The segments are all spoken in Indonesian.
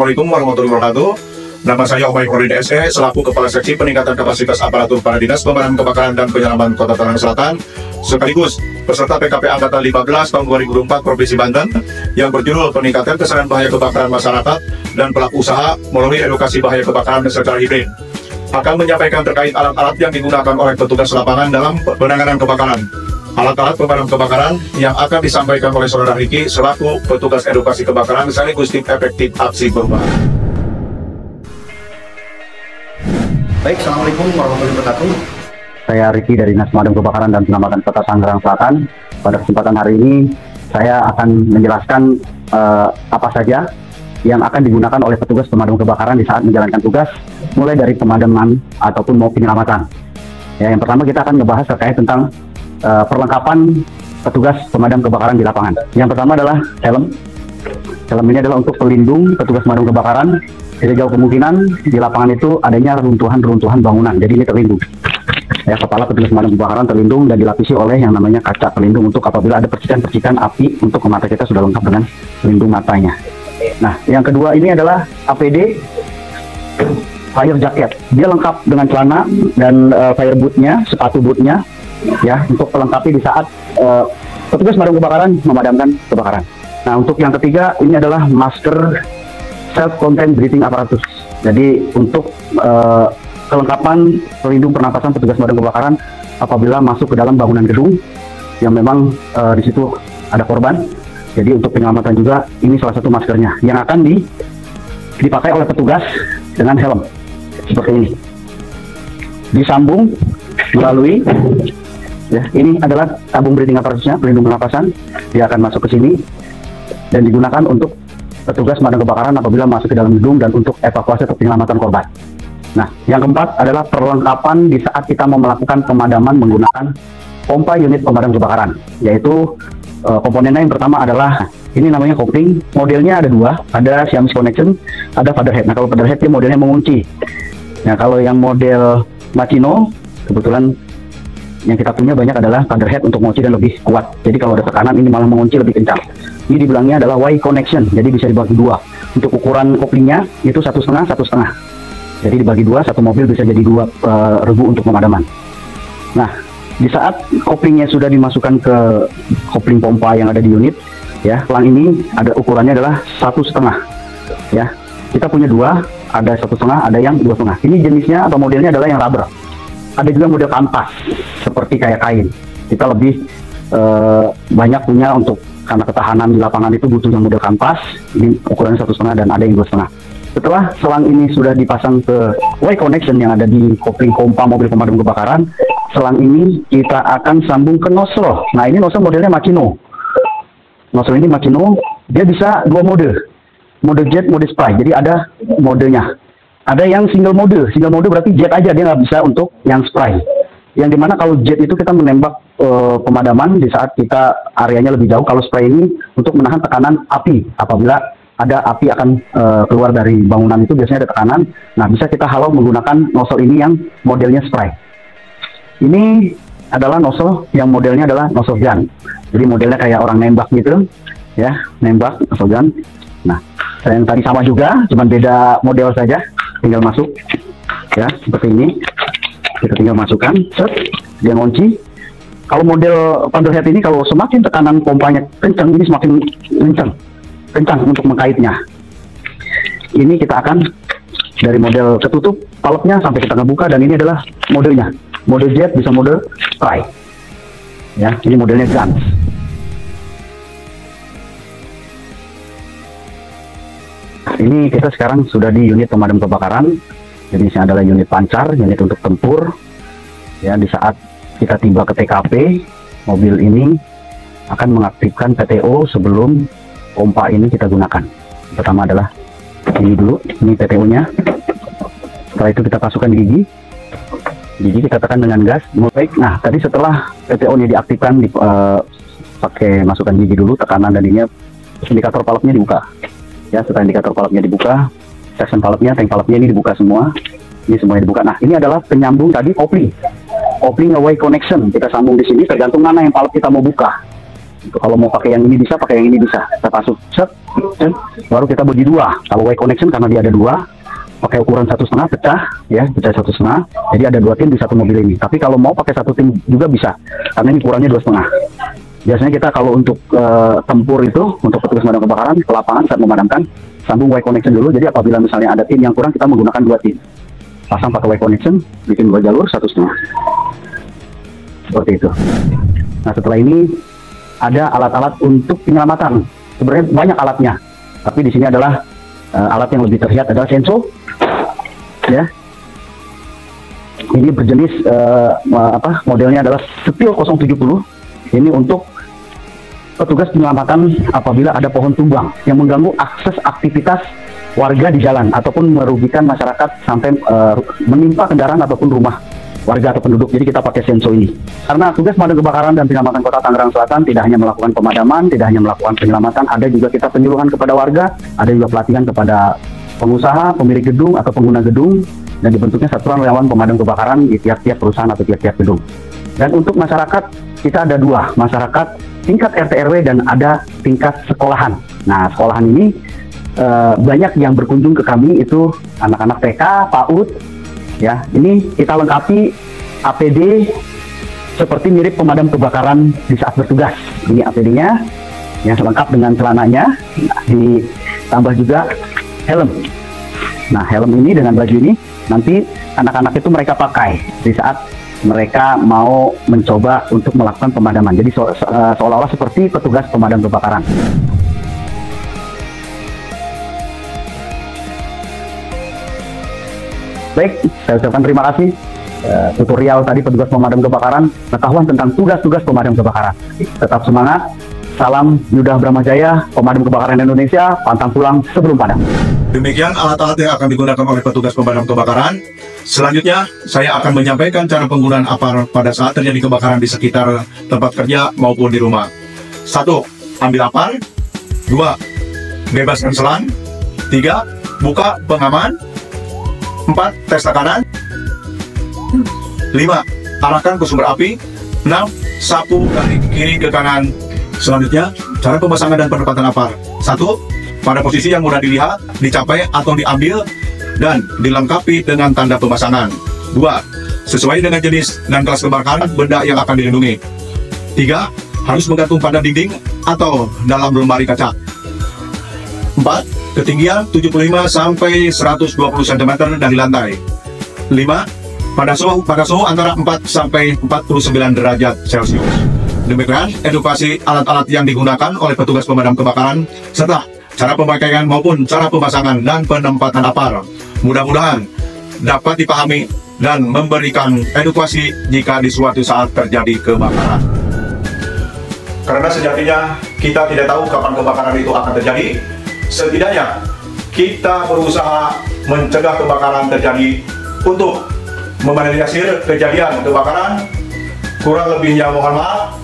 Assalamualaikum warahmatullahi wabarakatuh. Nama saya Omay Horin SE, selaku Kepala Seksi Peningkatan Kapasitas Aparatur Pada Dinas Pemadam Kebakaran dan Penyelaman Kota Tangerang Selatan, sekaligus peserta PKP Angkatan 15 tahun 2004 Provinsi Banten yang berjudul Peningkatan Kesadaran Bahaya Kebakaran Masyarakat dan Pelaku Usaha melalui edukasi bahaya kebakaran secara hibrid, akan menyampaikan terkait alat-alat yang digunakan oleh petugas lapangan dalam penanganan kebakaran. Alat-alat pemadam kebakaran yang akan disampaikan oleh Saudara Riki selaku petugas edukasi kebakaran sekaligus tim efektif aksi perubahan. Baik, Assalamualaikum warahmatullahi wabarakatuh. Saya Riki dari Dinas Pemadam Kebakaran dan Penyelamatan Kota Tangerang Selatan. Pada kesempatan hari ini, saya akan menjelaskan apa saja yang akan digunakan oleh petugas pemadam kebakaran di saat menjalankan tugas, mulai dari pemadaman ataupun mau penyelamatan. Ya, yang pertama kita akan membahas terkait tentang perlengkapan petugas pemadam kebakaran di lapangan. Yang pertama adalah helm. Helm ini adalah untuk pelindung petugas pemadam kebakaran. Tidak jauh kemungkinan di lapangan itu adanya runtuhan-runtuhan bangunan, jadi ini terlindung. Ya, kepala petugas pemadam kebakaran terlindung dan dilapisi oleh yang namanya kaca pelindung untuk apabila ada percikan-percikan api untuk mata kita sudah lengkap dengan pelindung matanya. Nah, yang kedua ini adalah APD fire jacket. Dia lengkap dengan celana dan fire bootnya, sepatu bootnya, ya, untuk melengkapi di saat petugas pemadam kebakaran memadamkan kebakaran. Nah, untuk yang ketiga ini adalah masker self-contained breathing apparatus. Jadi untuk kelengkapan pelindung pernapasan petugas pemadam kebakaran apabila masuk ke dalam bangunan gedung yang memang di situ ada korban. Jadi untuk penyelamatan juga ini salah satu maskernya yang akan dipakai oleh petugas dengan helm seperti ini. Disambung melalui, ya, ini adalah tabung breathing apparatusnya, pelindung pernapasan. Dia akan masuk ke sini dan digunakan untuk petugas pemadam kebakaran apabila masuk ke dalam gedung dan untuk evakuasi atau penyelamatan korban. Nah, yang keempat adalah perlengkapan di saat kita mau melakukan pemadaman menggunakan pompa unit pemadam kebakaran, yaitu komponennya yang pertama adalah ini namanya kopling. Modelnya ada dua, ada Siamese connection, ada featherhead. Nah, kalau featherhead dia modelnya mengunci. Nah, kalau yang model Machino kebetulan yang kita punya banyak adalah featherhead untuk mengunci dan lebih kuat. Jadi kalau ada tekanan ini malah mengunci lebih kencang. Ini dibilangnya adalah Y connection, jadi bisa dibagi dua. Untuk ukuran koplingnya itu 1,5 1,5. Jadi dibagi dua, satu mobil bisa jadi dua regu untuk pemadaman. Nah, di saat koplingnya sudah dimasukkan ke kopling pompa yang ada di unit, ya, selang ini ada ukurannya adalah 1,5. Ya, kita punya dua, ada 1,5, ada yang 2,5. Ini jenisnya atau modelnya adalah yang rubber. Ada juga model kanvas, seperti kayak kain. Kita lebih banyak punya untuk karena ketahanan di lapangan itu butuh yang model kanvas. Ini ukurannya 1,5 dan ada yang 2,5. Setelah selang ini sudah dipasang ke Y connection yang ada di kopling pompa mobil pemadam kebakaran, selang ini kita akan sambung ke nozzle. Nah, ini nozzle modelnya Machino. Nozzle ini Machino, dia bisa dua mode jet, mode spray. Jadi ada modenya. Ada yang single mode berarti jet aja, dia nggak bisa untuk yang spray. Yang dimana kalau jet itu kita menembak pemadaman di saat kita areanya lebih jauh. Kalau spray ini untuk menahan tekanan api. Apabila ada api akan keluar dari bangunan itu biasanya ada tekanan. Nah, bisa kita halau menggunakan nozzle ini yang modelnya spray. Ini adalah nozzle yang modelnya adalah nozzle gun. Jadi modelnya kayak orang nembak gitu, ya, nembak nozzle gun. Nah, yang tadi sama juga, cuman beda model saja. Tinggal masuk, ya, seperti ini. Kita tinggal masukkan, set, dia ngunci. Kalau model featherhead ini kalau semakin tekanan pompanya kencang, ini semakin kencang untuk mengkaitnya. Ini kita akan dari model ketutup palepnya sampai kita ngebuka, dan ini adalah modelnya. Mode jet bisa mode spray. Ya, ini modelnya gun. Ini kita sekarang sudah di unit pemadam kebakaran. Jenisnya adalah unit pancar, unit untuk tempur. Ya, di saat kita tiba ke TKP, mobil ini akan mengaktifkan PTO sebelum pompa ini kita gunakan. Pertama adalah ini dulu, ini PTO-nya. Setelah itu kita masukkan gigi kita tekan dengan gas. Baik, nah tadi setelah PTO-nya diaktifkan, pakai masukkan gigi dulu, tekanan dan ininya, indikator palapnya dibuka. Ya, setelah indikator palapnya dibuka, section palapnya, tank palapnya ini dibuka semua. Ini semuanya dibuka. Nah, ini adalah penyambung tadi kopling Y connection. Kita sambung di sini tergantung mana yang palap kita mau buka. Kalau mau pakai yang ini bisa, pakai yang ini bisa. Kita masuk, set, baru kita bagi dua. Kalau Y connection karena dia ada dua, pakai ukuran 1,5 pecah, ya, pecah 1,5. Jadi ada 2 tim di satu mobil ini. Tapi kalau mau pakai 1 tim juga bisa, karena ini ukurannya 2,5. Biasanya kita kalau untuk tempur itu, untuk petugas pemadam kebakaran ke lapangan saat memadamkan, sambung Y connection dulu. Jadi apabila misalnya ada tim yang kurang, kita menggunakan 2 tim. Pasang pakai Y connection, bikin 2 jalur 1,5. Seperti itu. Nah, setelah ini ada alat-alat untuk penyelamatan. Sebenarnya banyak alatnya, tapi di sini adalah alat yang lebih terlihat adalah senso, ya. Ini berjenis modelnya adalah Steel 070. Ini untuk petugas penyelamatan apabila ada pohon tumbang yang mengganggu akses aktivitas warga di jalan ataupun merugikan masyarakat sampai menimpa kendaraan ataupun rumah warga atau penduduk. Jadi kita pakai senso ini. Karena tugas pemadam kebakaran dan penyelamatan Kota Tangerang Selatan tidak hanya melakukan pemadaman, tidak hanya melakukan penyelamatan, ada juga kita penyuluhan kepada warga, ada juga pelatihan kepada pengusaha, pemilik gedung atau pengguna gedung, dan dibentuknya satuan relawan pemadam kebakaran di tiap-tiap perusahaan atau tiap-tiap gedung. Dan untuk masyarakat, kita ada 2, masyarakat tingkat RT RW dan ada tingkat sekolahan. Nah, sekolahan ini banyak yang berkunjung ke kami itu anak-anak TK, PAUD. Ya, ini kita lengkapi APD seperti mirip pemadam kebakaran di saat bertugas. Ini APD-nya, yang lengkap dengan celananya, ditambah juga helm. Nah, helm ini dengan baju ini nanti anak-anak itu mereka pakai di saat mereka mau mencoba untuk melakukan pemadaman. Jadi seolah-olah seperti petugas pemadam kebakaran. Baik, saya ucapkan terima kasih. Tutorial tadi petugas pemadam kebakaran, pengetahuan tentang tugas-tugas pemadam kebakaran. Tetap semangat. Salam Yuda Bramajaya, pemadam kebakaran Indonesia, pantang pulang sebelum padam. Demikian alat-alat yang akan digunakan oleh petugas pemadam kebakaran. Selanjutnya, saya akan menyampaikan cara penggunaan APAR pada saat terjadi kebakaran di sekitar tempat kerja maupun di rumah. 1. Ambil APAR. 2. Bebaskan selang. 3. Buka pengaman. 4. Tes tekanan. 5. Arahkan ke sumber api. 6. Sapu dari kiri ke kanan. Selanjutnya, cara pemasangan dan penempatan APAR. 1. Pada posisi yang mudah dilihat, dicapai atau diambil, dan dilengkapi dengan tanda pemasangan. 2. Sesuai dengan jenis dan kelas kebakaran benda yang akan dilindungi. 3. Harus menggantung pada dinding atau dalam lemari kaca. 4. Ketinggian 75 sampai 120 cm dari lantai. 5. Pada suhu antara 4 sampai 49 derajat Celcius. Demikian edukasi alat-alat yang digunakan oleh petugas pemadam kebakaran serta cara pemakaian maupun cara pemasangan dan penempatan APAR. Mudah-mudahan dapat dipahami dan memberikan edukasi jika di suatu saat terjadi kebakaran. Karena sejatinya kita tidak tahu kapan kebakaran itu akan terjadi, setidaknya kita berusaha mencegah kebakaran terjadi untuk meminimalisir kejadian kebakaran. Kurang lebihnya mohon maaf.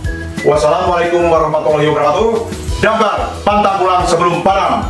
Wassalamualaikum warahmatullahi wabarakatuh. Damkar, pantang pulang sebelum padam.